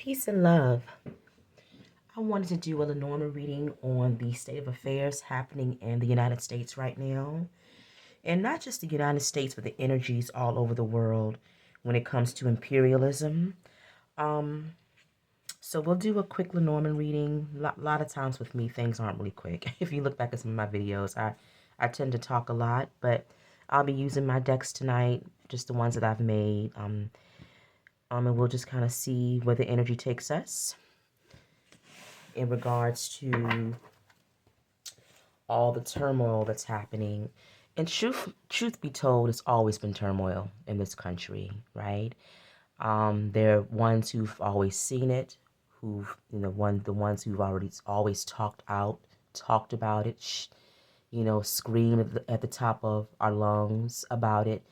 Peace and love. I wanted to do a Lenormand reading on the state of affairs happening in the United States right now. And not just the United States, but the energies all over the world when it comes to imperialism. Um, so we'll do a quick Lenormand reading. A lot of times with me, things aren't really quick. If you look back at some of my videos, I tend to talk a lot, but I'll be using my decks tonight, just the ones that I've made. And we'll just kind of see where the energy takes us in regards to all the turmoil that's happening. And truth be told, it's always been turmoil in this country, right? There are ones who've always seen it, who've the ones who've already always talked about it, screamed at the top of our lungs about it.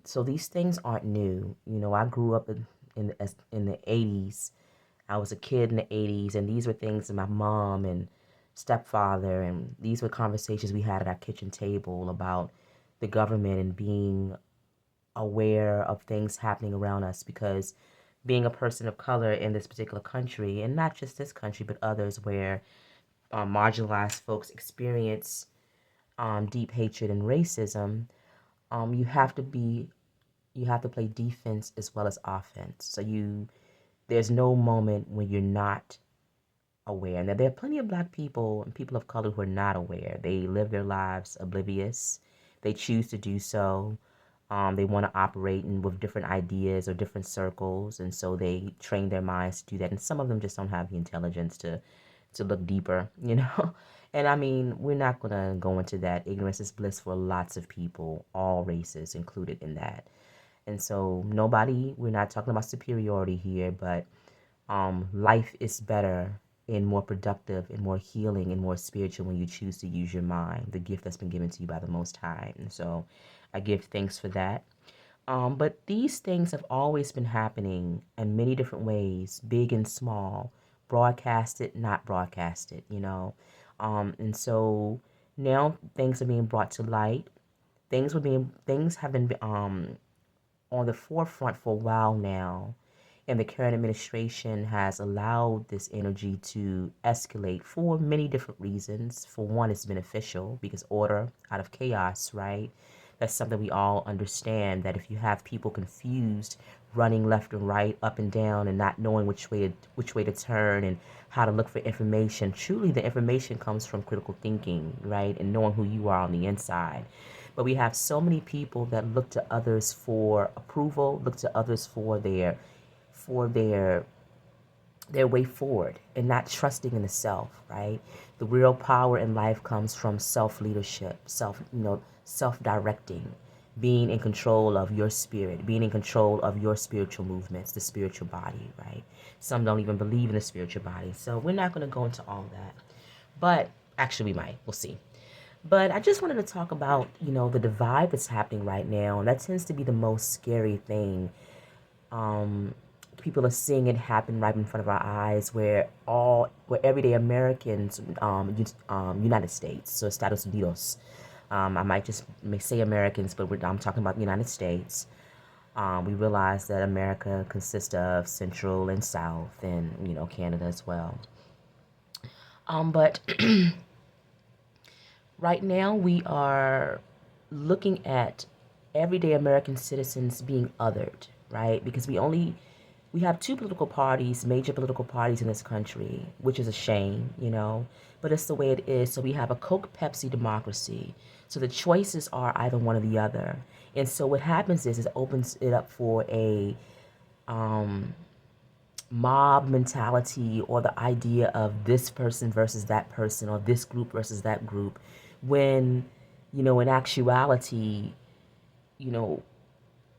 So these things aren't new. I grew up in the 80s. I was a kid in the 80s, and these were things that my mom and stepfather, and these were conversations we had at our kitchen table about the government and being aware of things happening around us, because being a person of color in this particular country, and not just this country, but others where marginalized folks experience deep hatred and racism, you have to play defense as well as offense. So there's no moment when you're not aware. Now, there are plenty of black people and people of color who are not aware. They live their lives oblivious. They choose to do so. They want to operate with different ideas or different circles, and so they train their minds to do that. And some of them just don't have the intelligence to look deeper. And I mean, we're not going to go into that. Ignorance is bliss for lots of people, all races included in that. And so we're not talking about superiority here, but life is better and more productive and more healing and more spiritual when you choose to use your mind, the gift that's been given to you by the Most High. And so I give thanks for that. But these things have always been happening in many different ways, big and small, broadcasted, not broadcasted. And so now things are being brought to light. Things have been on the forefront for a while now, and the current administration has allowed this energy to escalate for many different reasons. For one, it's beneficial because order out of chaos, right? That's something we all understand, that if you have people confused, running left and right, up and down, and not knowing which way to turn and how to look for information, truly the information comes from critical thinking, right? And knowing who you are on the inside. But we have so many people that look to others for approval, look to others for their way forward, and not trusting in the self, right? The real power in life comes from self-leadership, self-directing, being in control of your spirit, being in control of your spiritual movements, the spiritual body, right? Some don't even believe in the spiritual body. So we're not going to go into all that. But actually we might. We'll see. But I just wanted to talk about, the divide that's happening right now. And that tends to be the most scary thing. People are seeing it happen right in front of our eyes, where everyday Americans, United States, so Estados Unidos. I might just may say Americans, but I'm talking about the United States. We realize that America consists of Central and South, and Canada as well. But right now we are looking at everyday American citizens being othered, right? Because we have two political parties, major political parties in this country, which is a shame, but it's the way it is. So we have a Coke Pepsi democracy. So the choices are either one or the other. And so what happens is it opens it up for a mob mentality, or the idea of this person versus that person, or this group versus that group, when, in actuality, you know,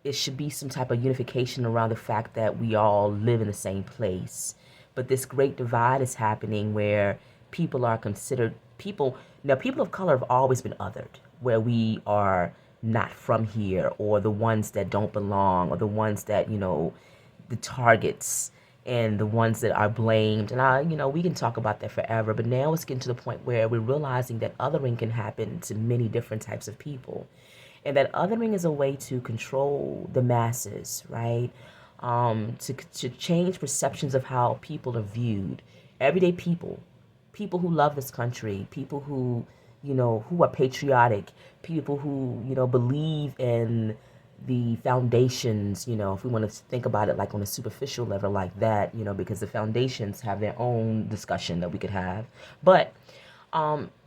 it should be some type of unification around the fact that we all live in the same place. But this great divide is happening where people are considered people. Now, people of color have always been othered, where we are not from here, or the ones that don't belong, or the ones that, the targets, and the ones that are blamed. And we can talk about that forever. But now it's getting to the point where we're realizing that othering can happen to many different types of people. And that othering is a way to control the masses, right? to change perceptions of how people are viewed. Everyday people, people who love this country, people who, who are patriotic, people who, believe in the foundations, if we want to think about it like on a superficial level like that, because the foundations have their own discussion that we could have. But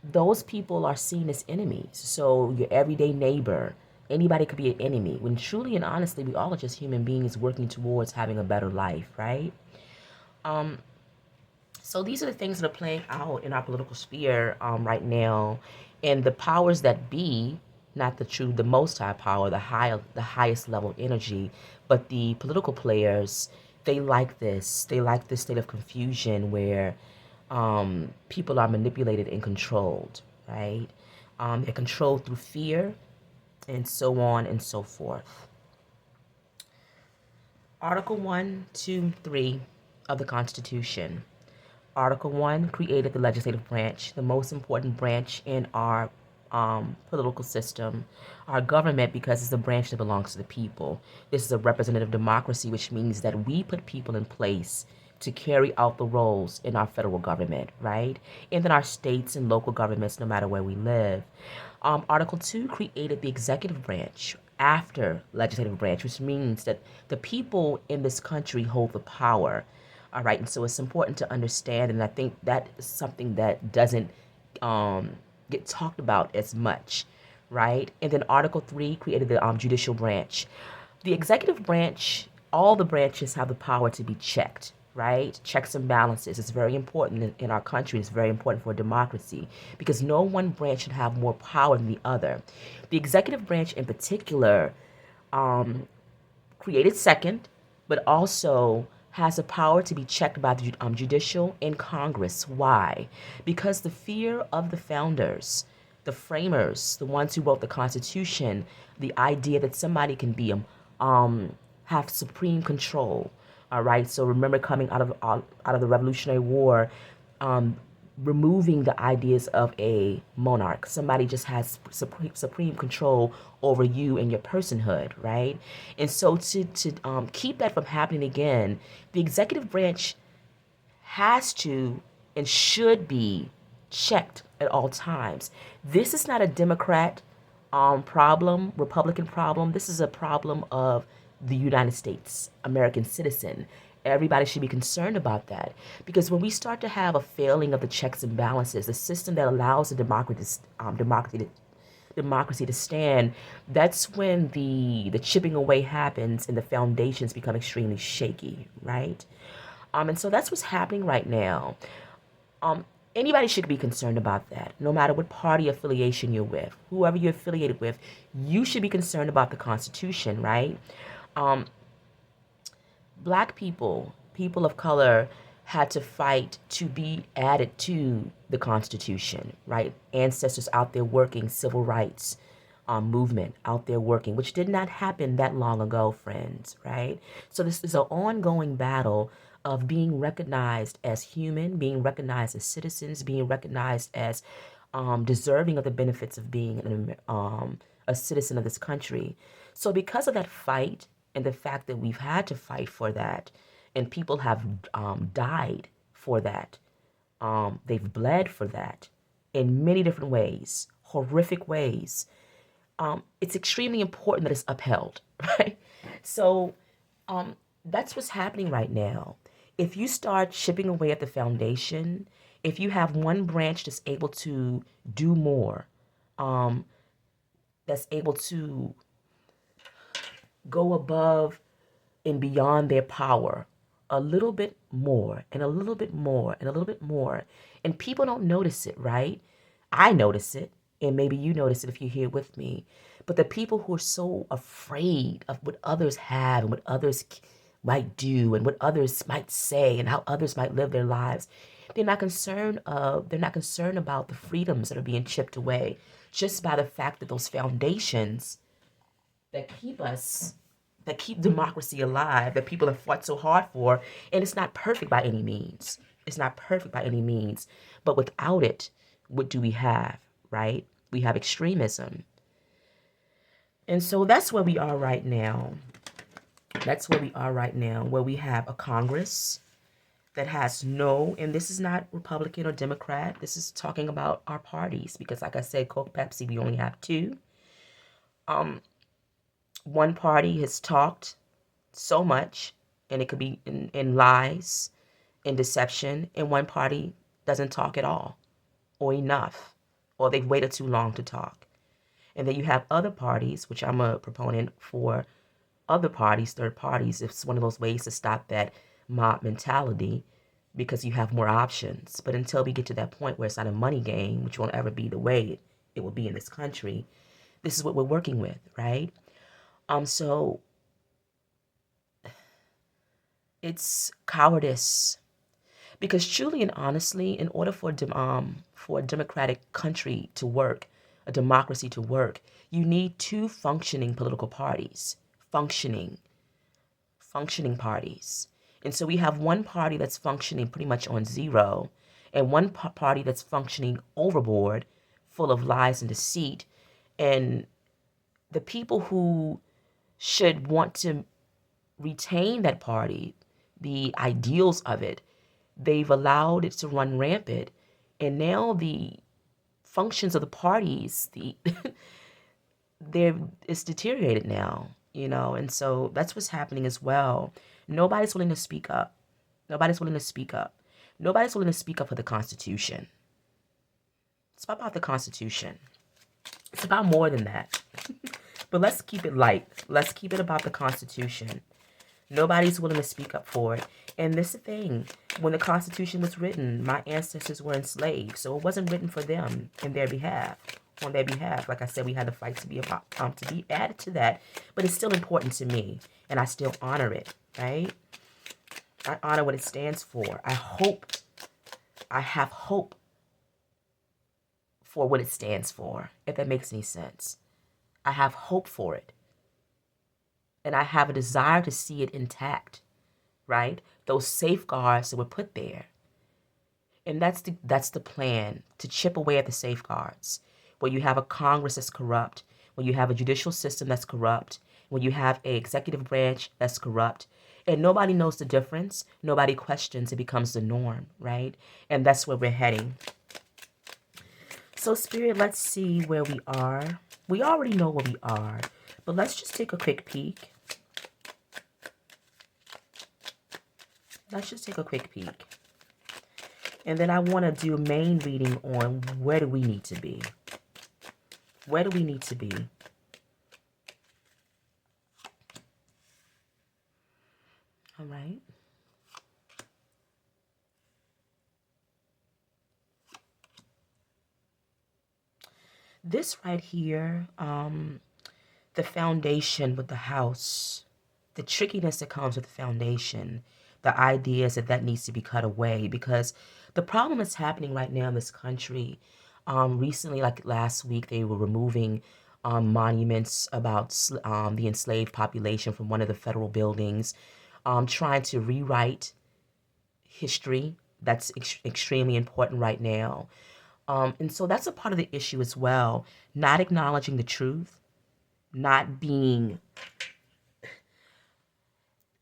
those people are seen as enemies. So your everyday neighbor, anybody could be an enemy. When truly and honestly, we all are just human beings working towards having a better life, right? So these are the things that are playing out in our political sphere right now, and the powers that be, not the most high power, the highest level energy, but the political players, they like this. They like this state of confusion where people are manipulated and controlled, right? They're controlled through fear, and so on and so forth. Article 1, 2, 3 of the Constitution. Article 1 created the legislative branch, the most important branch in our political system, our government, because it's a branch that belongs to the people. This is a representative democracy, which means that we put people in place to carry out the roles in our federal government, right? And then our states and local governments, no matter where we live. Article 2 created the executive branch after legislative branch, which means that the people in this country hold the power. All right, and so it's important to understand, and I think that is something that doesn't get talked about as much, right? And then Article 3 created the judicial branch. The executive branch, all the branches have the power to be checked, right? Checks and balances. It's very important in our country. It's very important for democracy because no one branch should have more power than the other. The executive branch in particular created second, but also has the power to be checked by the judicial and Congress. Why? Because the fear of the founders, the framers, the ones who wrote the Constitution, the idea that somebody can be have supreme control. All right. So remember, coming out of the Revolutionary War, removing the ideas of a monarch. Somebody just has supreme control over you and your personhood, right? And so to keep that from happening again, the executive branch has to and should be checked at all times. This is not a Democrat problem, Republican problem. This is a problem of the United States, American citizen. Everybody should be concerned about that because when we start to have a failing of the checks and balances, a system that allows the democracy to stand, that's when the chipping away happens and the foundations become extremely shaky, right? And so that's what's happening right now. Anybody should be concerned about that, no matter what party affiliation you're with, whoever you're affiliated with, you should be concerned about the Constitution, right? Black people, people of color, had to fight to be added to the Constitution, right? Ancestors out there working, civil rights movement out there working, which did not happen that long ago, friends, right? So this is an ongoing battle of being recognized as human, being recognized as citizens, being recognized as deserving of the benefits of being a citizen of this country. So because of that fight and the fact that we've had to fight for that, and people have died for that, they've bled for that in many different ways, horrific ways. It's extremely important that it's upheld, right? So that's what's happening right now. If you start chipping away at the foundation, if you have one branch that's able to do more, that's able to go above and beyond their power a little bit more and a little bit more and a little bit more, and people don't notice it, right? I notice it, and maybe you notice it if you're here with me. But the people who are so afraid of what others have and what others might do and what others might say and how others might live their lives, they're not concerned about the freedoms that are being chipped away just by the fact that those foundations that keep democracy alive, that people have fought so hard for, and it's not perfect by any means. It's not perfect by any means. But without it, what do we have, right? We have extremism. And so that's where we are right now. That's where we are right now, where we have a Congress that has no, and this is not Republican or Democrat. This is talking about our parties because, like I said, Coke, Pepsi, we only have two. One party has talked so much, and it could be in lies, in deception, and one party doesn't talk at all or enough, or they've waited too long to talk. And then you have other parties, which I'm a proponent for other parties, third parties. It's one of those ways to stop that mob mentality because you have more options. But until we get to that point where it's not a money game, which won't ever be the way it will be in this country, this is what we're working with, right? So it's cowardice because truly and honestly, in order for a democratic country to work, a democracy to work, you need two functioning political parties, functioning parties. And so we have one party that's functioning pretty much on zero, and one party that's functioning overboard, full of lies and deceit. And the people who should want to retain that party, the ideals of it, they've allowed it to run rampant. And now the functions of the parties, it's deteriorated now, and so that's what's happening as well. Nobody's willing to speak up. Nobody's willing to speak up. Nobody's willing to speak up for the Constitution. It's about the Constitution. It's about more than that. But let's keep it light. Let's keep it about the Constitution. Nobody's willing to speak up for it. And this is the thing. When the Constitution was written, my ancestors were enslaved. So it wasn't written for them in their behalf. On their behalf. Like I said, we had to fight to be added to that. But it's still important to me. And I still honor it. Right? I honor what it stands for. I have hope for what it stands for. If that makes any sense. I have hope for it. And I have a desire to see it intact, right? Those safeguards that were put there. And that's the plan, to chip away at the safeguards. Where you have a Congress that's corrupt, when you have a judicial system that's corrupt, when you have an executive branch that's corrupt, and nobody knows the difference, nobody questions, it becomes the norm, right? And that's where we're heading. So Spirit, let's see where we are. We already know where we are, but let's just take a quick peek. Let's just take a quick peek. And then I want to do a main reading on where do we need to be. Where do we need to be? All right. This right here, the foundation with the house, the trickiness that comes with the foundation, the ideas that needs to be cut away, because the problem that's happening right now in this country, recently, like last week, they were removing monuments about the enslaved population from one of the federal buildings, trying to rewrite history. That's extremely important right now. And so that's a part of the issue as well, not acknowledging the truth, not being...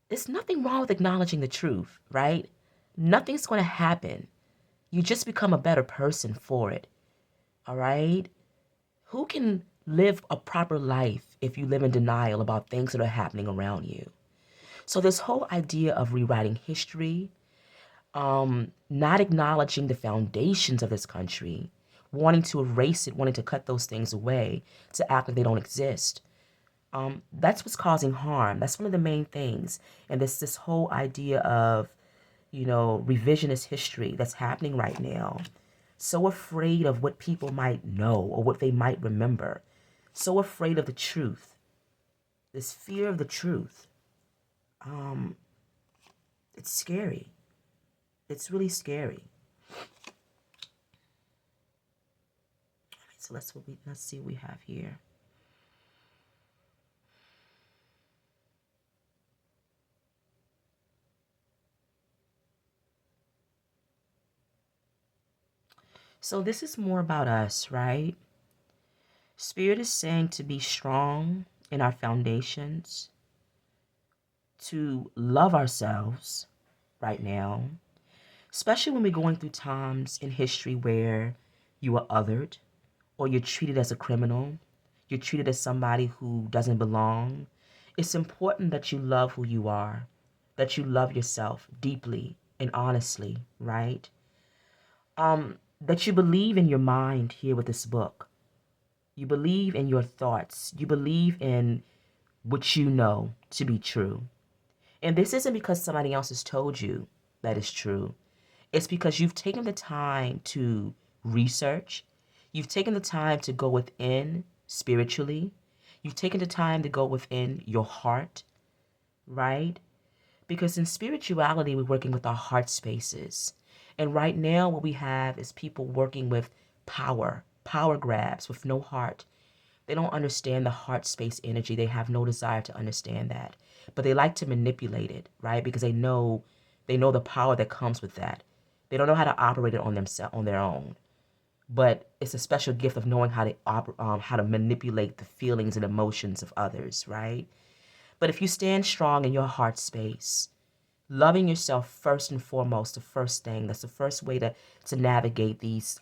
There's nothing wrong with acknowledging the truth, right? Nothing's going to happen. You just become a better person for it, all right? Who can live a proper life if you live in denial about things that are happening around you? So this whole idea of rewriting history, not acknowledging the foundations of this country, wanting to erase it, wanting to cut those things away, to act like they don't exist. That's what's causing harm. That's one of the main things. And this whole idea of, revisionist history that's happening right now. So afraid of what people might know or what they might remember. So afraid of the truth. This fear of the truth. It's scary. It's really scary. All right, so let's see what we have here. So this is more about us, right? Spirit is saying to be strong in our foundations, to love ourselves right now, especially when we're going through times in history where you are othered or you're treated as a criminal, you're treated as somebody who doesn't belong. It's important that you love who you are, that you love yourself deeply and honestly, right? That you believe in your mind here with this book. You believe in your thoughts. You believe in what you know to be true. And this isn't because somebody else has told you that is true. It's because you've taken the time to research. You've taken the time to go within spiritually. You've taken the time to go within your heart, right? Because in spirituality, we're working with our heart spaces. And right now, what we have is people working with power grabs with no heart. They don't understand the heart space energy. They have no desire to understand that. But they like to manipulate it, right? Because they know the power that comes with that. They don't know how to operate it on themselves on their own. But it's a special gift of knowing how to manipulate the feelings and emotions of others, right? But if you stand strong in your heart space, loving yourself first and foremost, the first thing, that's the first way to navigate these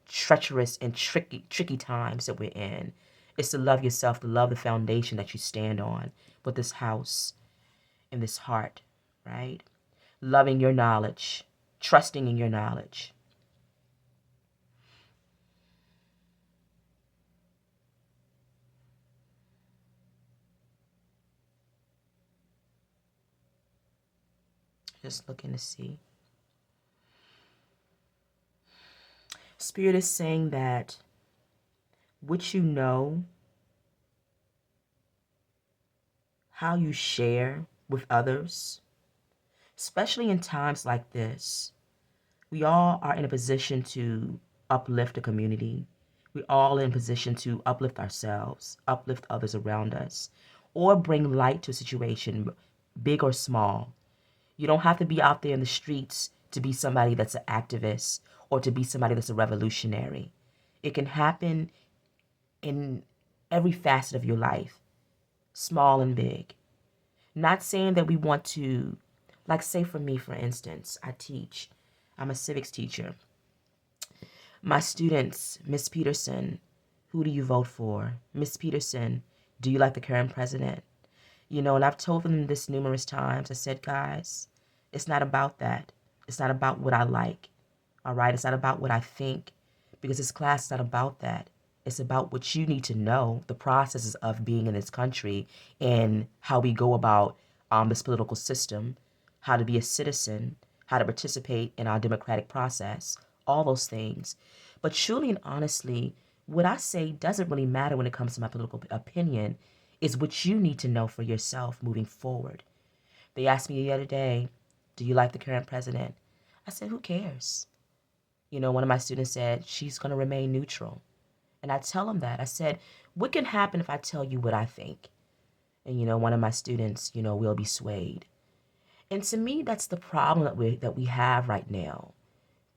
treacherous and tricky times that we're in, is to love yourself, to love the foundation that you stand on with this house and this heart, right? Loving your knowledge, trusting in your knowledge. Just looking to see. Spirit is saying that what you know, how you share with others, especially in times like this, we all are in a position to uplift the community. We all in a position to uplift ourselves, uplift others around us, or bring light to a situation, big or small. You don't have to be out there in the streets to be somebody that's an activist or to be somebody that's a revolutionary. It can happen in every facet of your life, small and big. Not saying that we want to, like, say for me, for instance, I teach, I'm a civics teacher. My students, Miss Peterson, who do you vote for? Miss Peterson, do you like the current president? And I've told them this numerous times. I said, guys, it's not about that. It's not about what I like. All right? It's not about what I think, because this class is not about that. It's about what you need to know, the processes of being in this country and how we go about this political system, how to be a citizen, how to participate in our democratic process, all those things. But truly and honestly, what I say doesn't really matter when it comes to my political opinion. Is what you need to know for yourself moving forward. They asked me the other day, do you like the current president? I said, who cares? One of my students said, she's going to remain neutral. And I tell them that. I said, what can happen if I tell you what I think? And, one of my students, will be swayed. And to me, that's the problem that we have right now.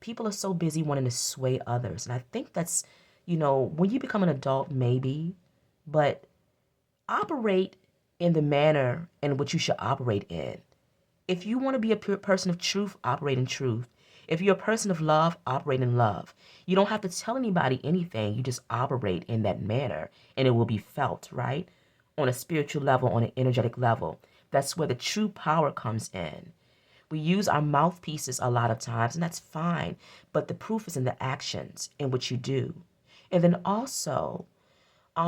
People are so busy wanting to sway others. And I think that's, when you become an adult, maybe, but operate in the manner in which you should operate in. If you want to be a pure person of truth, operate in truth. If you're a person of love, operate in love. You don't have to tell anybody anything. You just operate in that manner and it will be felt, right? On a spiritual level, on an energetic level. That's where the true power comes in. We use our mouthpieces a lot of times, and that's fine. But the proof is in the actions in which you do. And then also,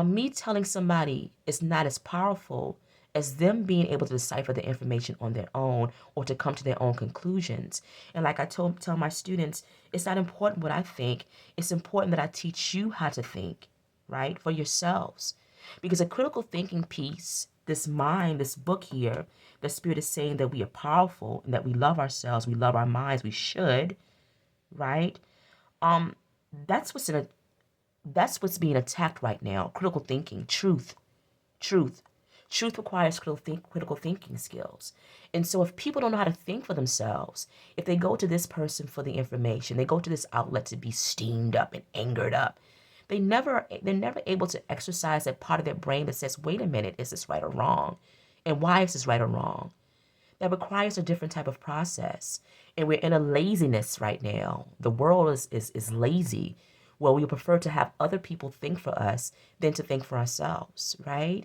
me telling somebody is not as powerful as them being able to decipher the information on their own or to come to their own conclusions. And like I tell my students, it's not important what I think. It's important that I teach you how to think, right, for yourselves. Because a critical thinking piece, this mind, this book here, the Spirit is saying that we are powerful and that we love ourselves, we love our minds, we should, right? Um, that's what's being attacked right now. Critical thinking, truth, truth. Truth requires critical thinking skills. And so if people don't know how to think for themselves, if they go to this person for the information, they go to this outlet to be steamed up and angered up, they're never able to exercise that part of their brain that says, wait a minute, is this right or wrong? And why is this right or wrong? That requires a different type of process. And we're in a laziness right now. The world is lazy. Well, we prefer to have other people think for us than to think for ourselves, right?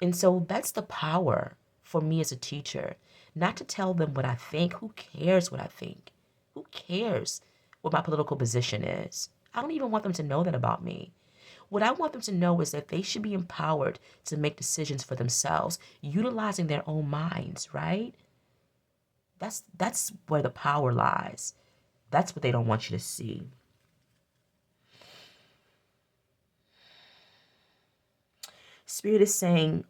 And so that's the power for me as a teacher, not to tell them what I think. Who cares what I think? Who cares what my political position is? I don't even want them to know that about me. What I want them to know is that they should be empowered to make decisions for themselves, utilizing their own minds, right? That's where the power lies. That's what they don't want you to see. Spirit is saying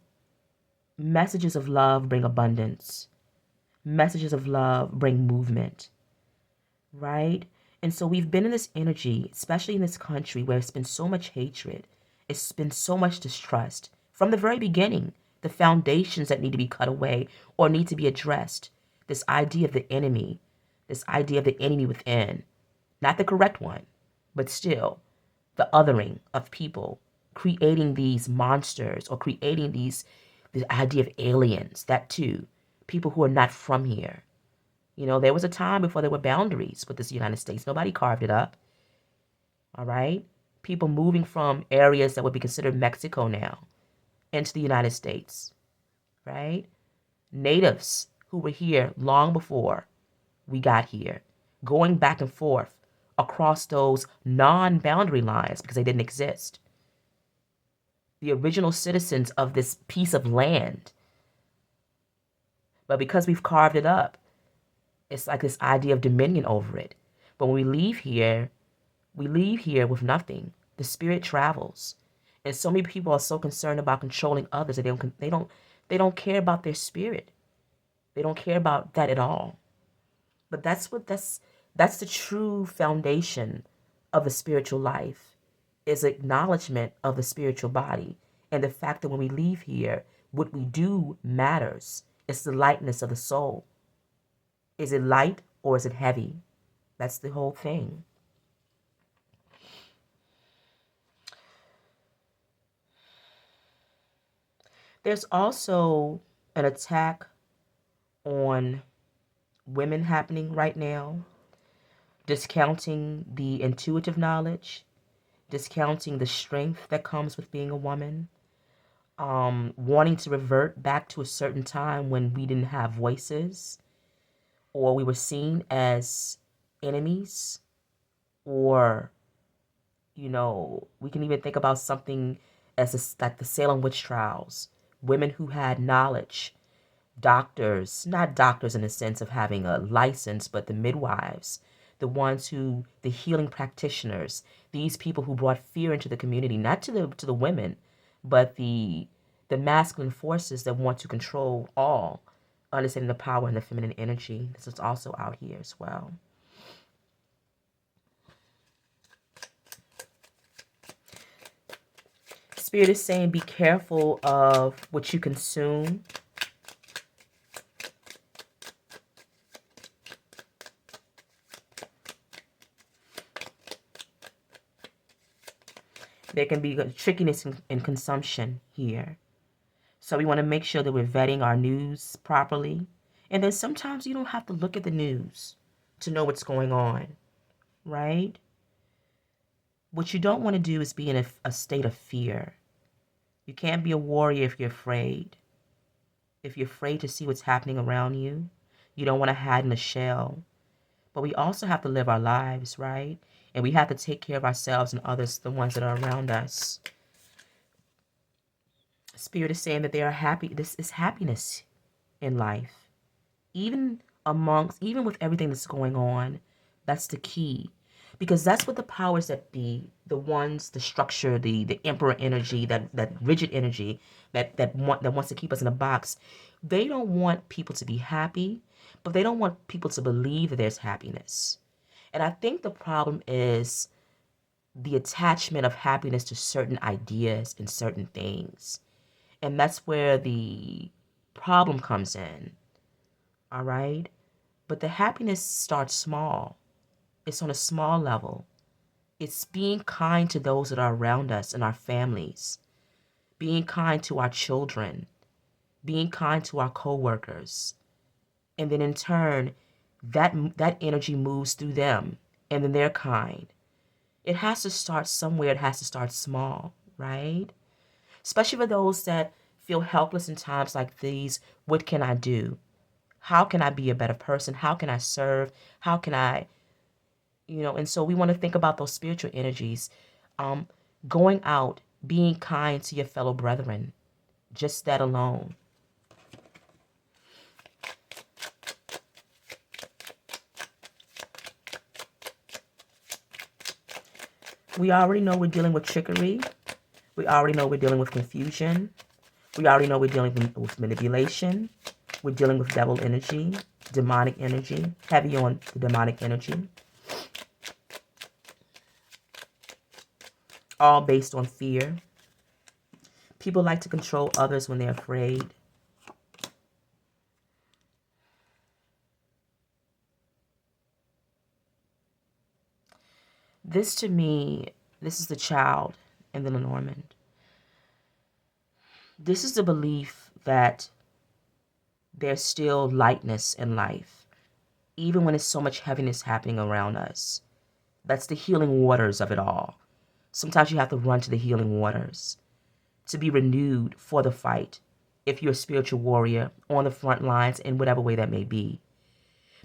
messages of love bring abundance. Messages of love bring movement, right? And so we've been in this energy, especially in this country where it's been so much hatred. It's been so much distrust. From the very beginning, the foundations that need to be cut away or need to be addressed. This idea of the enemy, this idea of the enemy within, not the correct one, but still the othering of people, creating these monsters or creating the idea of aliens, that too, people who are not from here. You know, there was a time before there were boundaries with this United States. Nobody carved it up. All right? People moving from areas that would be considered Mexico now into the United States, right? Natives who were here long before we got here, going back and forth across those non-boundary lines because they didn't exist. The original citizens of this piece of land. But because we've carved it up, it's like this idea of dominion over it. But when we leave here with nothing. The spirit travels. And so many people are so concerned about controlling others that they don't care about their spirit. They don't care about that at all. But that's the true foundation of the spiritual life, is acknowledgement of the spiritual body and the fact that when we leave here, what we do matters. It's the lightness of the soul. Is it light or is it heavy? That's the whole thing. There's also an attack on women happening right now, discounting the intuitive knowledge, discounting the strength that comes with being a woman, wanting to revert back to a certain time when we didn't have voices, or we were seen as enemies, or, we can even think about something as like the Salem witch trials, women who had knowledge, doctors, not doctors in the sense of having a license, but the midwives, the healing practitioners, these people who brought fear into the community, not to the women, but the masculine forces that want to control all, understanding the power and the feminine energy. This is also out here as well. Spirit is saying be careful of what you consume. There can be trickiness in consumption here. So we want to make sure that we're vetting our news properly. And then sometimes you don't have to look at the news to know what's going on, right? What you don't want to do is be in a state of fear. You can't be a warrior if you're afraid. If you're afraid to see what's happening around you, you don't want to hide in a shell. But we also have to live our lives, right? And we have to take care of ourselves and others, the ones that are around us. Spirit is saying that this is happiness in life. Even with everything that's going on, that's the key. Because that's what the powers that be, the structure, the emperor energy, that rigid energy that wants to keep us in a box, they don't want people to be happy, but they don't want people to believe that there's happiness. And I think the problem is the attachment of happiness to certain ideas and certain things. And that's where the problem comes in. All right? But the happiness starts small. It's on a small level. It's being kind to those that are around us and our families, being kind to our children, being kind to our coworkers, And then in turn, that energy moves through them, and then they're kind. It has to start somewhere. It has to start small, right? Especially for those that feel helpless in times like these. What can I do? How can I be a better person? How can I serve? How can I, and so we want to think about those spiritual energies. Um, Going out, being kind to your fellow brethren, just that alone. We already know we're dealing with trickery. We already know we're dealing with confusion. We already know we're dealing with manipulation. We're dealing with devil energy, demonic energy, heavy on the demonic energy. All based on fear. People like to control others when they're afraid. This to me, this is the child in the Lenormand. This is the belief that there's still lightness in life, even when there's so much heaviness happening around us. That's the healing waters of it all. Sometimes you have to run to the healing waters to be renewed for the fight if you're a spiritual warrior on the front lines in whatever way that may be.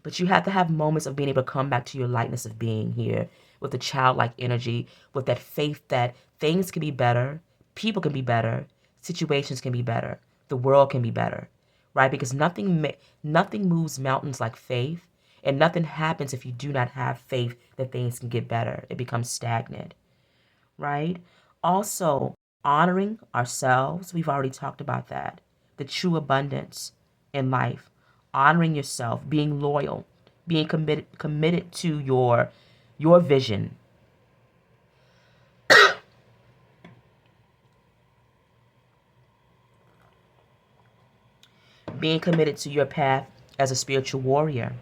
But you have to have moments of being able to come back to your lightness of being here with the childlike energy, with that faith that things can be better, people can be better, situations can be better, the world can be better, right? Because nothing moves mountains like faith, and nothing happens if you do not have faith that things can get better. It becomes stagnant, right? Also, honoring ourselves, we've already talked about that. The true abundance in life, honoring yourself, being loyal, being committed to your vision. Being committed to your path as a spiritual warrior.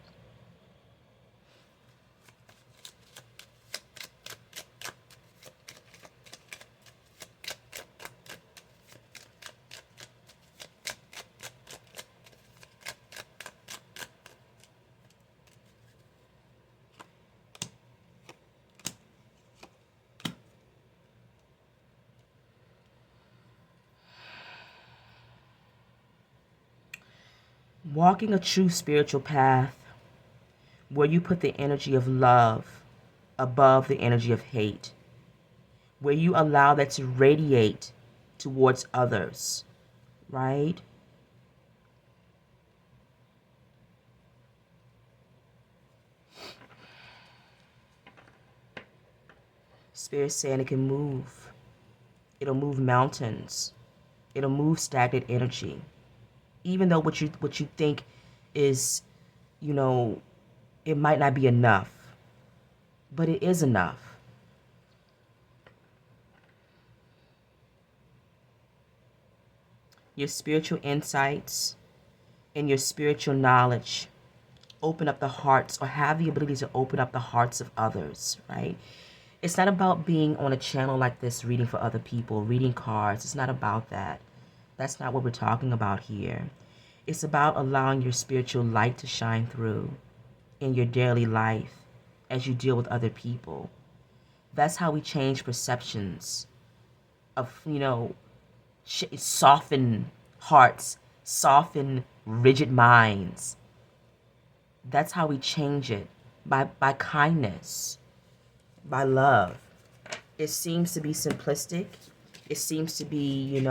Walking a true spiritual path where you put the energy of love above the energy of hate, where you allow that to radiate towards others, right? Spirit saying it can move. It'll move mountains. It'll move stagnant energy. Even though what you think is, it might not be enough, but it is enough. Your spiritual insights and your spiritual knowledge open up the hearts, or have the ability to open up the hearts of others, right? It's not about being on a channel like this reading for other people, reading cards. It's not about that. That's not what we're talking about here. It's about allowing your spiritual light to shine through in your daily life as you deal with other people. That's how we change perceptions of, soften hearts, soften rigid minds. That's how we change it, by kindness, by love. It seems to be simplistic. It seems to be,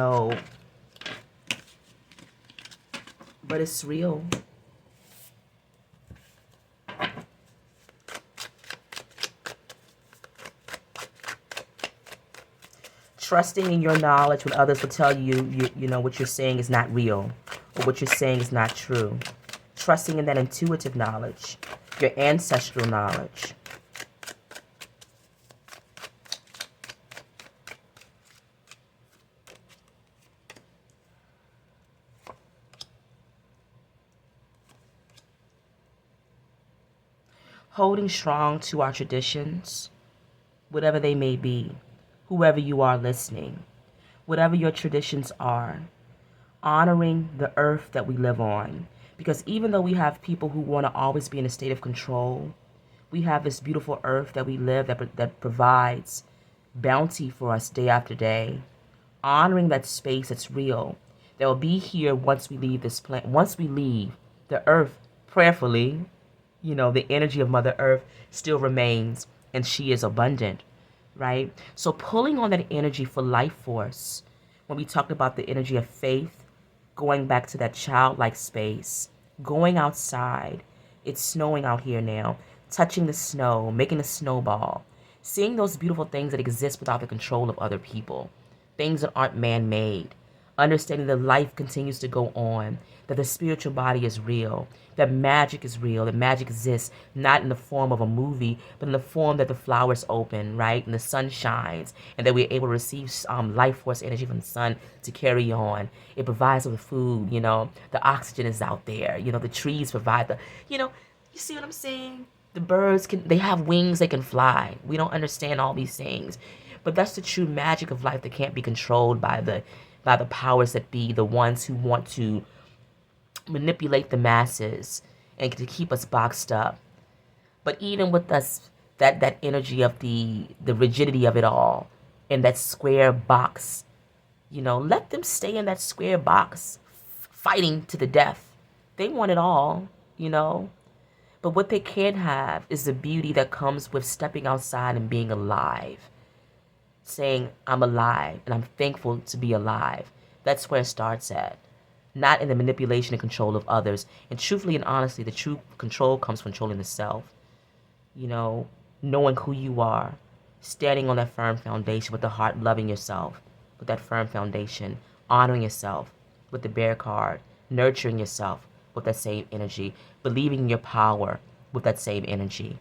but it's real. Trusting in your knowledge when others will tell you, what you're saying is not real, or what you're saying is not true. Trusting in that intuitive knowledge, your ancestral knowledge. Holding strong to our traditions, whatever they may be, whoever you are listening, whatever your traditions are, honoring the earth that we live on, Because even though we have people who want to always be in a state of control, we have this beautiful earth that we live that provides bounty for us day after day, honoring that space that's real, that will be here once we leave this planet. Once we leave the earth, prayerfully, the energy of Mother Earth still remains, and she is abundant, right? So pulling on that energy for life force, when we talked about the energy of faith, going back to that childlike space, going outside. It's snowing out here now, touching the snow, making a snowball, seeing those beautiful things that exist without the control of other people, things that aren't man-made, understanding that life continues to go on, that the spiritual body is real, that magic is real, that magic exists not in the form of a movie, but in the form that the flowers open, right? And the sun shines, and that we're able to receive life force energy from the sun to carry on. It provides us with food, the oxygen is out there, the trees provide you see what I'm saying? The birds they have wings, they can fly. We don't understand all these things. But that's the true magic of life that can't be controlled by the powers that be, the ones who want to manipulate the masses and to keep us boxed up. But even with us, that energy of the rigidity of it all in that square box, let them stay in that square box, fighting to the death. They want it all, But what they can't have is the beauty that comes with stepping outside and being alive. Saying, I'm alive and I'm thankful to be alive. That's where it starts at. Not in the manipulation and control of others. And truthfully and honestly, the true control comes from controlling the self. Knowing who you are. Standing on that firm foundation with the heart, loving yourself with that firm foundation. Honoring yourself with the bear card. Nurturing yourself with that same energy. Believing in your power with that same energy.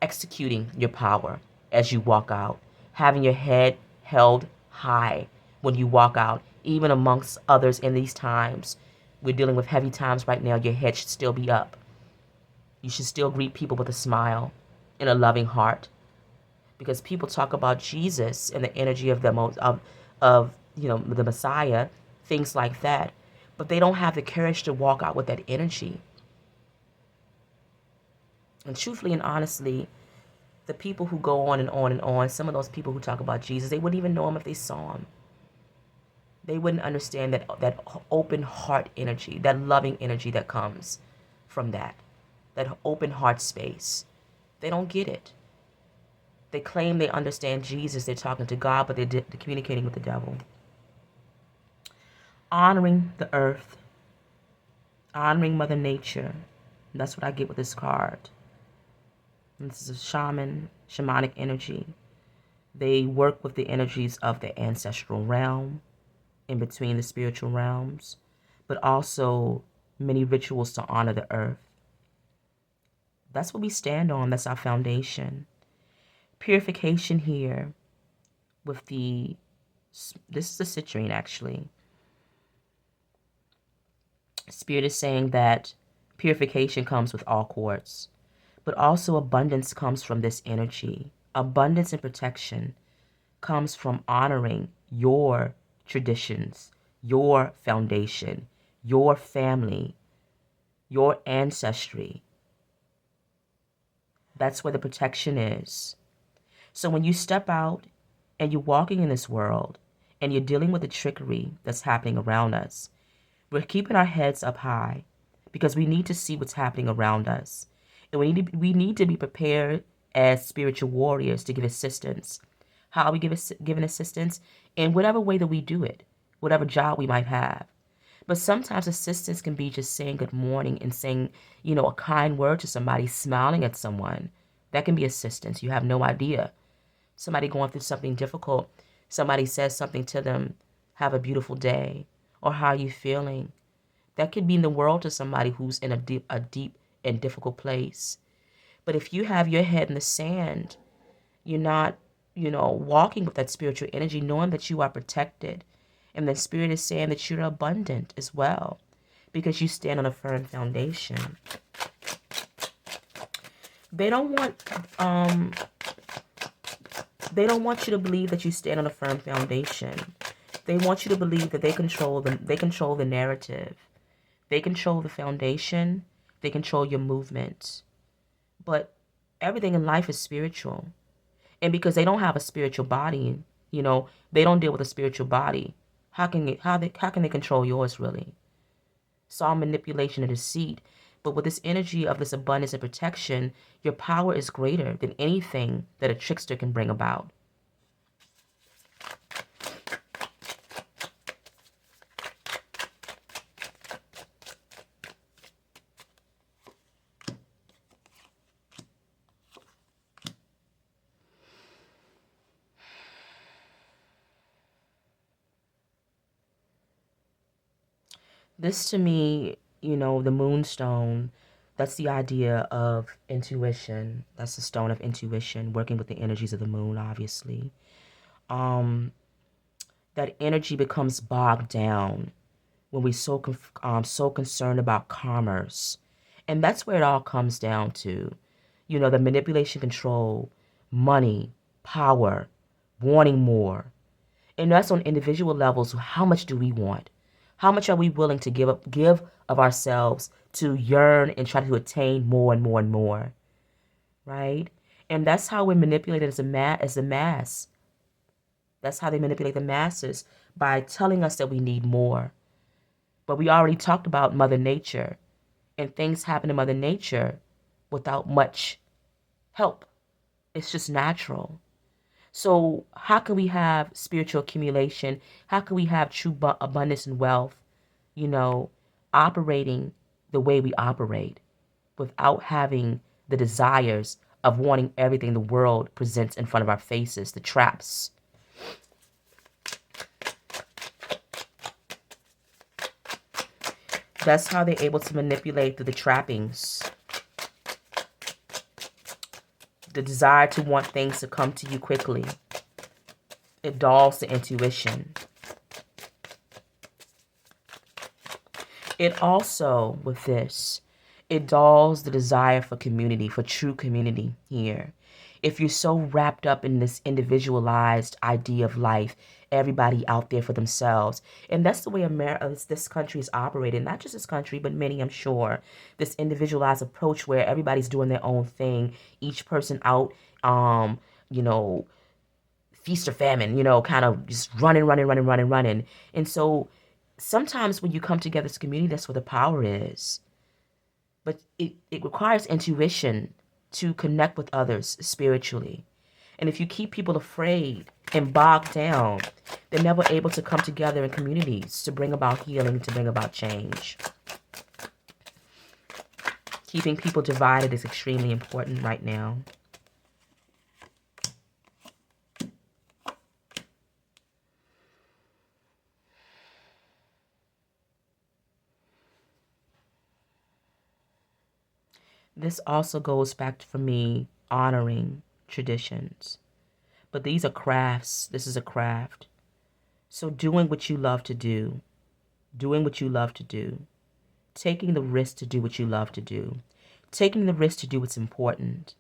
Executing your power as you walk out. Having your head held high when you walk out. Even amongst others in these times. We're dealing with heavy times right now. Your head should still be up. You should still greet people with a smile and a loving heart. Because people talk about Jesus and the energy of the the Messiah, things like that. But they don't have the courage to walk out with that energy. And truthfully and honestly, the people who go on and on and on, some of those people who talk about Jesus, they wouldn't even know him if they saw him. They wouldn't understand that open heart energy, that loving energy that comes from that open heart space. They don't get it. They claim they understand Jesus, they're talking to God, but they're communicating with the devil. Honoring the earth, honoring Mother Nature. That's what I get with this card. And this is a shamanic energy. They work with the energies of the ancestral realm, in between the spiritual realms, but also many rituals to honor the earth. That's what we stand on. That's our foundation. Purification here with this is a citrine actually. Spirit is saying that purification comes with all quartz, but also abundance comes from this energy. Abundance and protection comes from honoring your traditions, your foundation, your family, your ancestry. That's where the protection is. So when you step out and you're walking in this world and you're dealing with the trickery that's happening around us, we're keeping our heads up high because we need to see what's happening around us. And we need to be prepared as spiritual warriors to give assistance. How are we giving assistance? In whatever way that we do it, whatever job we might have. But sometimes assistance can be just saying good morning and saying, a kind word to somebody, smiling at someone. That can be assistance. You have no idea. Somebody going through something difficult, somebody says something to them, have a beautiful day, or how are you feeling? That could mean the world to somebody who's in a deep and difficult place. But if you have your head in the sand, you're not, walking with that spiritual energy, knowing that you are protected. And the Spirit is saying that you're abundant as well because you stand on a firm foundation. They don't want you to believe that you stand on a firm foundation. They want you to believe that they control the narrative. They control the foundation. They control your movement. But everything in life is spiritual. And because they don't have a spiritual body, they don't deal with a spiritual body. How can they control yours really? It's all manipulation and deceit. But with this energy of this abundance and protection, your power is greater than anything that a trickster can bring about. This to me, the moonstone, that's the idea of intuition. That's the stone of intuition, working with the energies of the moon, obviously. Um, that energy becomes bogged down when we're so concerned about commerce. And that's where it all comes down to. The manipulation, control, money, power, wanting more. And that's on individual levels. How much do we want? How much are we willing to give of ourselves to yearn and try to attain more and more and more, right? And that's how we're manipulated as a mass. That's how they manipulate the masses, by telling us that we need more. But we already talked about Mother Nature, and things happen to Mother Nature without much help. It's just natural. So how can we have spiritual accumulation? How can we have true abundance and wealth, operating the way we operate without having the desires of wanting everything the world presents in front of our faces, the traps? That's how they're able to manipulate through the trappings. The desire to want things to come to you quickly. It dulls the intuition. It also, with this, it dulls the desire for community, for true community here. If you're so wrapped up in this individualized idea of life, everybody out there for themselves. And that's the way this country is operating. Not just this country, but many, I'm sure. This individualized approach where everybody's doing their own thing. Each person out, feast or famine, kind of just running. And so sometimes when you come together as a community, that's where the power is. But it requires intuition to connect with others spiritually. And if you keep people afraid and bogged down, they're never able to come together in communities to bring about healing, to bring about change. Keeping people divided is extremely important right now. This also goes back to, for me, honoring traditions. But these are crafts. This is a craft. So doing what you love to do, taking the risk to do what you love to do, taking the risk to do what's important,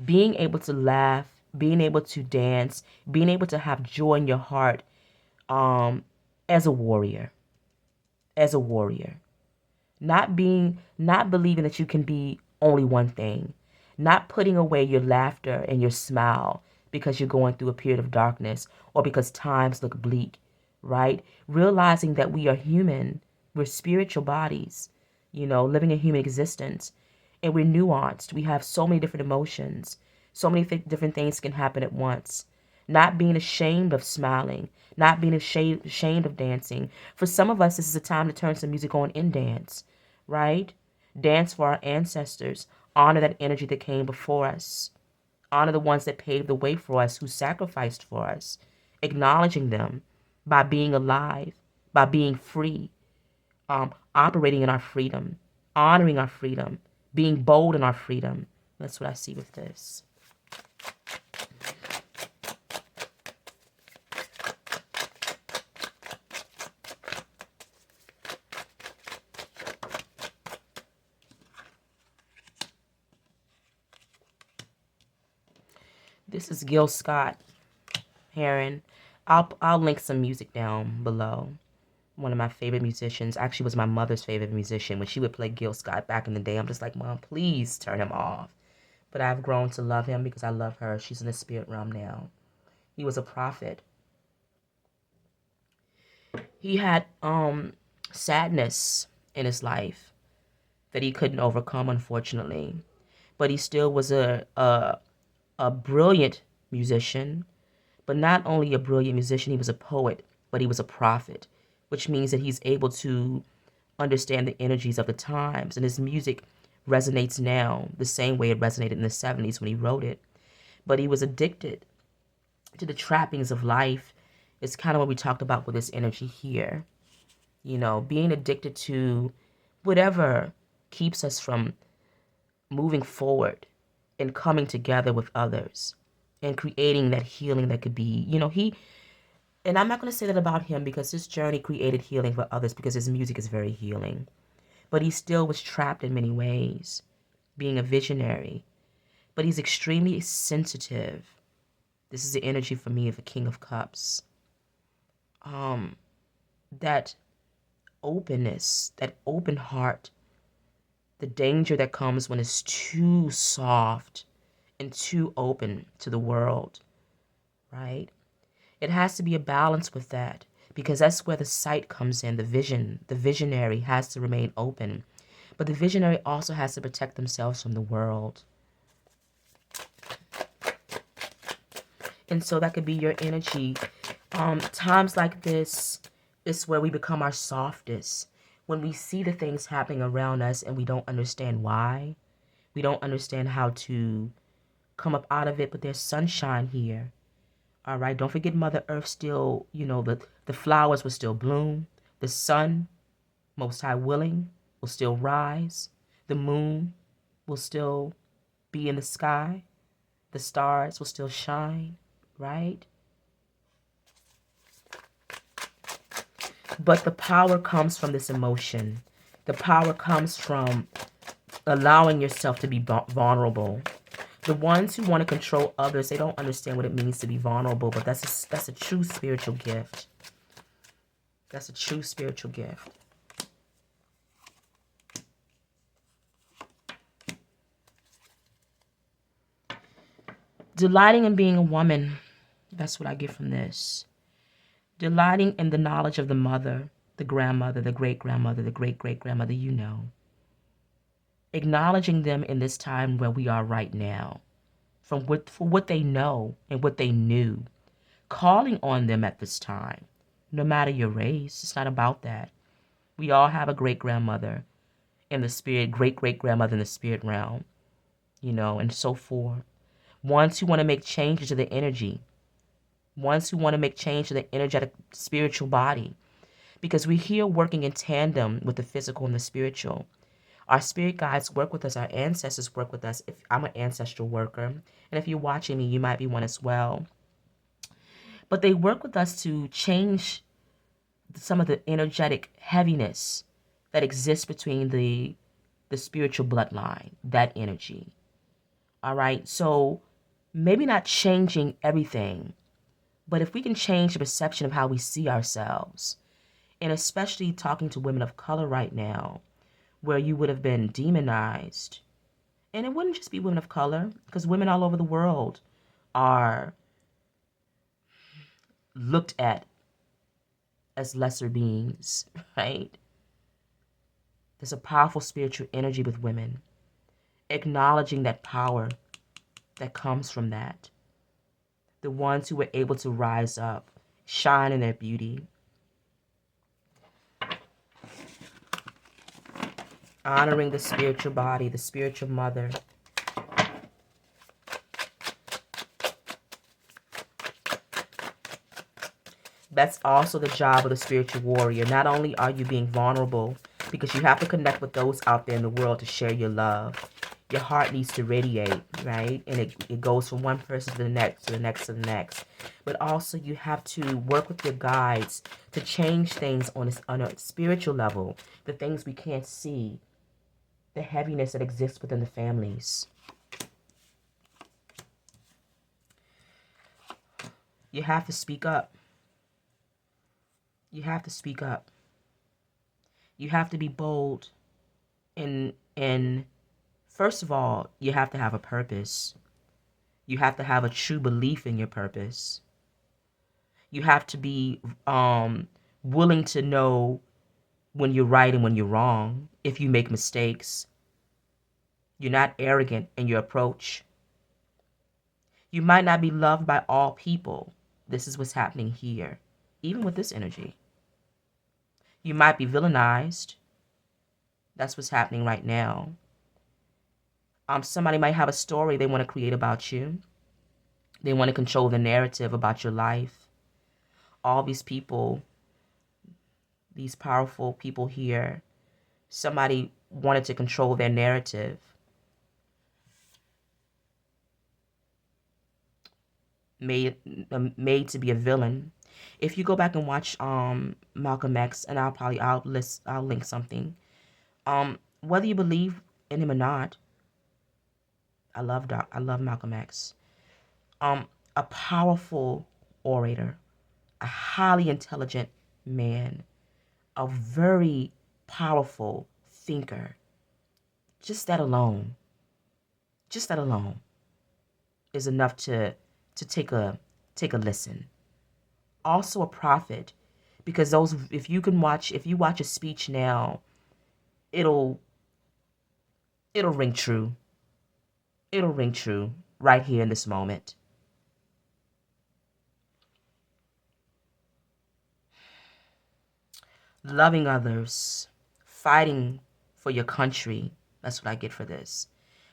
being able to laugh, being able to dance, being able to have joy in your heart, as a warrior, not believing that you can be only one thing, not putting away your laughter and your smile because you're going through a period of darkness or because times look bleak, right? Realizing that we are human, we're spiritual bodies, living a human existence, and we're nuanced. We have so many different emotions, so many different things can happen at once. Not being ashamed of smiling, not being ashamed of dancing. For some of us, this is a time to turn some music on and dance, right? Dance for our ancestors. Honor that energy that came before us. Honor the ones that paved the way for us, who sacrificed for us. Acknowledging them by being alive, by being free, operating in our freedom, honoring our freedom, being bold in our freedom. That's what I see with this. This is Gil Scott Heron. I'll link some music down below. One of my favorite musicians. Actually was my mother's favorite musician. When she would play Gil Scott back in the day, I'm just like, Mom, please turn him off. But I've grown to love him because I love her. She's in the spirit realm now. He was a prophet. He had sadness in his life that he couldn't overcome, unfortunately. But he still was a brilliant musician. But not only a brilliant musician, he was a poet, but he was a prophet, which means that he's able to understand the energies of the times. And his music resonates now the same way it resonated in the 70s when he wrote it. But he was addicted to the trappings of life. It's kind of what we talked about with this energy here. You know, being addicted to whatever keeps us from moving forward and coming together with others and creating that healing that could be, and I'm not going to say that about him because his journey created healing for others because his music is very healing. But he still was trapped in many ways, being a visionary. But he's extremely sensitive. This is the energy for me of a King of Cups. That openness, that open heart, the danger that comes when it's too soft and too open to the world, right? It has to be a balance with that because that's where the sight comes in, the vision. The visionary has to remain open, but the visionary also has to protect themselves from the world. And so that could be your energy. Times like this is where we become our softest. When we see the things happening around us and we don't understand why, we don't understand how to come up out of it, but there's sunshine here. All right, don't forget Mother Earth still, the flowers will still bloom. The sun, Most High willing, will still rise. The moon will still be in the sky. The stars will still shine, right? But the power comes from this emotion. The power comes from allowing yourself to be vulnerable. The ones who want to control others, they don't understand what it means to be vulnerable, but that's a true spiritual gift. That's a true spiritual gift. Delighting in being a woman, that's what I get from this. Delighting in the knowledge of the mother, the grandmother, the great-grandmother, the great-great-grandmother, Acknowledging them in this time where we are right now, for what they know and what they knew. Calling on them at this time, no matter your race. It's not about that. We all have a great-grandmother in the spirit, great-great-grandmother in the spirit realm, and so forth. Ones who want to make changes to the energy. Ones who want to make change to the energetic spiritual body. Because we're here working in tandem with the physical and the spiritual. Our spirit guides work with us. Our ancestors work with us. If I'm an ancestral worker, and if you're watching me, you might be one as well. But they work with us to change some of the energetic heaviness that exists between the spiritual bloodline, that energy. All right, so maybe not changing everything, but if we can change the perception of how we see ourselves, and especially talking to women of color right now, where you would have been demonized, and it wouldn't just be women of color, because women all over the world are looked at as lesser beings, right? There's a powerful spiritual energy with women, acknowledging that power that comes from that. The ones who were able to rise up, shine in their beauty. Honoring the spiritual body, the spiritual mother. That's also the job of the spiritual warrior. Not only are you being vulnerable, because you have to connect with those out there in the world to share your love. Your heart needs to radiate, right? And it goes from one person to the next, to the next, to the next. But also you have to work with your guides to change things on a spiritual level. The things we can't see. The heaviness that exists within the families. You have to speak up. You have to speak up. You have to be bold. And first of all, you have to have a purpose. You have to have a true belief in your purpose. You have to be willing to know when you're right and when you're wrong. If you make mistakes, you're not arrogant in your approach. You might not be loved by all people. This is what's happening here, even with this energy. You might be villainized. That's what's happening right now. Somebody might have a story they want to create about you. They want to control the narrative about your life. All these people, these powerful people here, somebody wanted to control their narrative. Made to be a villain. If you go back and watch Malcolm X, and I'll link something. Whether you believe in him or not, I love Malcolm X. A powerful orator, a highly intelligent man, a very powerful thinker. Just that alone is enough to take a listen. Also a prophet, because if you watch a speech now, it'll ring true. It'll ring true right here in this moment. Loving others, fighting for your country. That's what I get for this.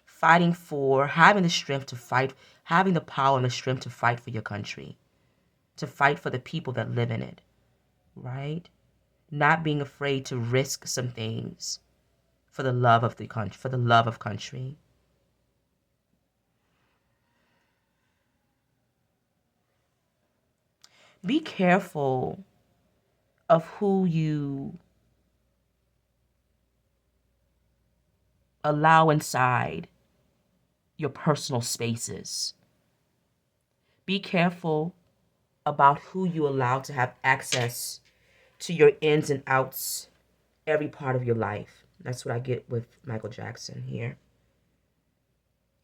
Fighting for, having the strength to fight, having the power and the strength to fight for your country, to fight for the people that live in it, right? Not being afraid to risk some things for the love of the country, for the love of country. Be careful of who you allow inside your personal spaces. Be careful about who you allow to have access to your ins and outs, every part of your life. That's what I get with Michael Jackson here.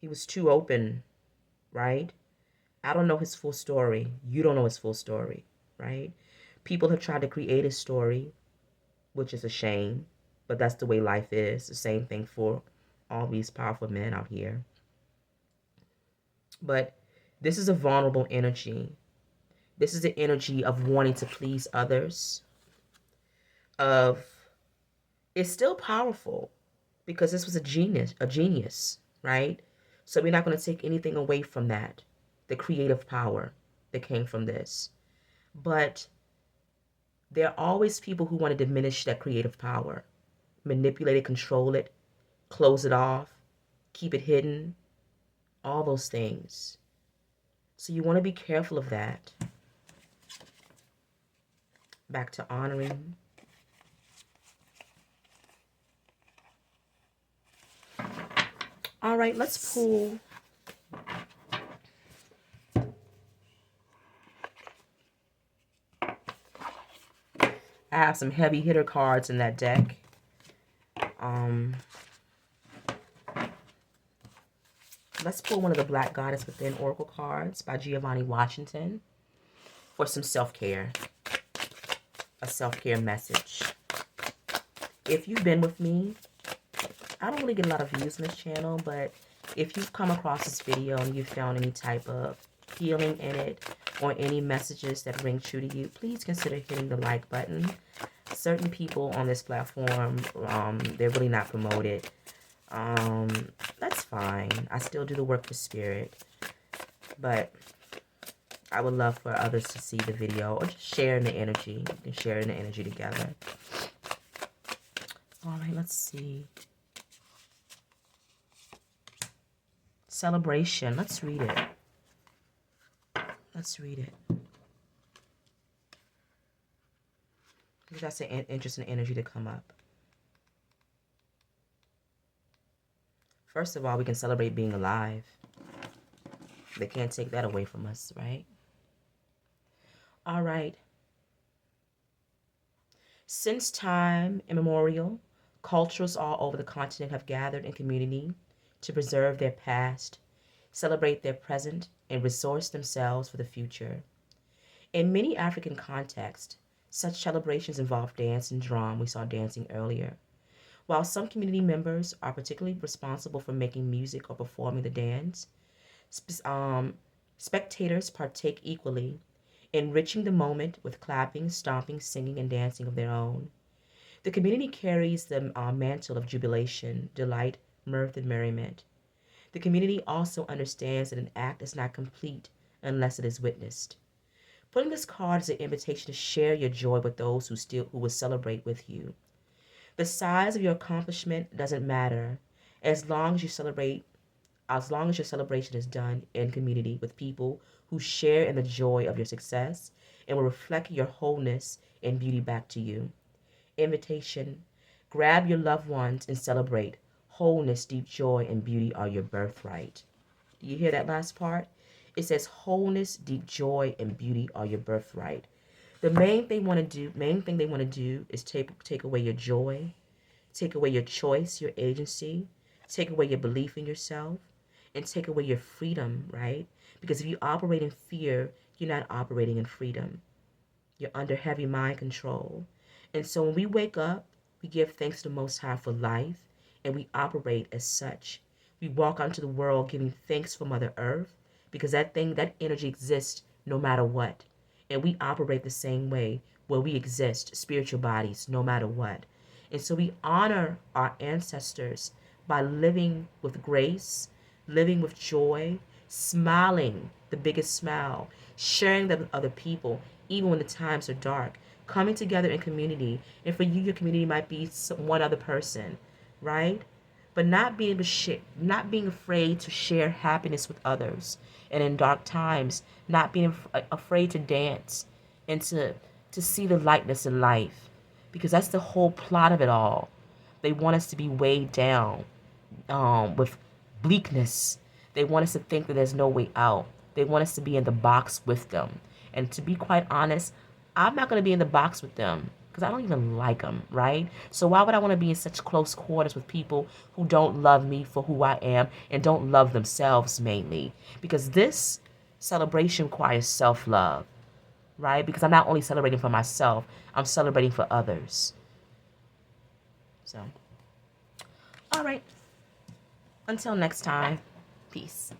He was too open, right? I don't know his full story. You don't know his full story, right? People have tried to create his story, which is a shame, but that's the way life is. The same thing for all these powerful men out here. But this is a vulnerable energy. This is the energy of wanting to please others. It's still powerful because this was a genius, right? So we're not going to take anything away from that, the creative power that came from this. But there are always people who want to diminish that creative power, manipulate it, control it, close it off, keep it hidden, all those things. So you want to be careful of that. Back to honoring. All right, let's pull. I have some heavy hitter cards in that deck. Let's pull one of the Black Goddess Within Oracle cards by Giovanni Washington for some self-care. A self-care message. If you've been with me, I don't really get a lot of views on this channel, but if you've come across this video and you've found any type of healing in it or any messages that ring true to you, please consider hitting the like button. Certain people on this platform, they're really not promoted. That's fine. I still do the work for spirit, but I would love for others to see the video or just share in the energy. You can share in the energy together. All right, let's see. Celebration. Let's read it. Let's read it. That's an interesting energy to come up. First of all, we can celebrate being alive. They can't take that away from us, right? All right. Since time immemorial, cultures all over the continent have gathered in community to preserve their past, celebrate their present, and resource themselves for the future. In many African contexts, such celebrations involve dance and drum. We saw dancing earlier. While some community members are particularly responsible for making music or performing the dance, spectators partake equally, enriching the moment with clapping, stomping, singing, and dancing of their own. The community carries the mantle of jubilation, delight, mirth, and merriment. The community also understands that an act is not complete unless it is witnessed. Putting this card is an invitation to share your joy with those who will celebrate with you. The size of your accomplishment doesn't matter as long as you celebrate as long as your celebration is done in community with people who share in the joy of your success and will reflect your wholeness and beauty back to you. Invitation: grab your loved ones and celebrate. Wholeness, deep joy, and beauty are your birthright. Do you hear that last part? It says wholeness, deep joy, and beauty are your birthright. The main thing they want to do is take away your joy, take away your choice, your agency, take away your belief in yourself, and take away your freedom, right? Because if you operate in fear, you're not operating in freedom. You're under heavy mind control. And so when we wake up, we give thanks to the Most High for life, and we operate as such. We walk out into the world giving thanks for Mother Earth because that energy exists no matter what. And we operate the same way where we exist, spiritual bodies, no matter what. And so we honor our ancestors by living with grace, living with joy, smiling the biggest smile, sharing that with other people, even when the times are dark, coming together in community. And for you, your community might be one other person, right? But not being afraid to share happiness with others, and in dark times, not being afraid to dance and to see the lightness in life, because that's the whole plot of it all. They want us to be weighed down with bleakness. They want us to think that there's no way out. They want us to be in the box with them. And to be quite honest, I'm not going to be in the box with them because I don't even like them, right? So why would I want to be in such close quarters with people who don't love me for who I am and don't love themselves mainly? Because this celebration requires self-love, right? Because I'm not only celebrating for myself, I'm celebrating for others. So, all right. Until next time, peace.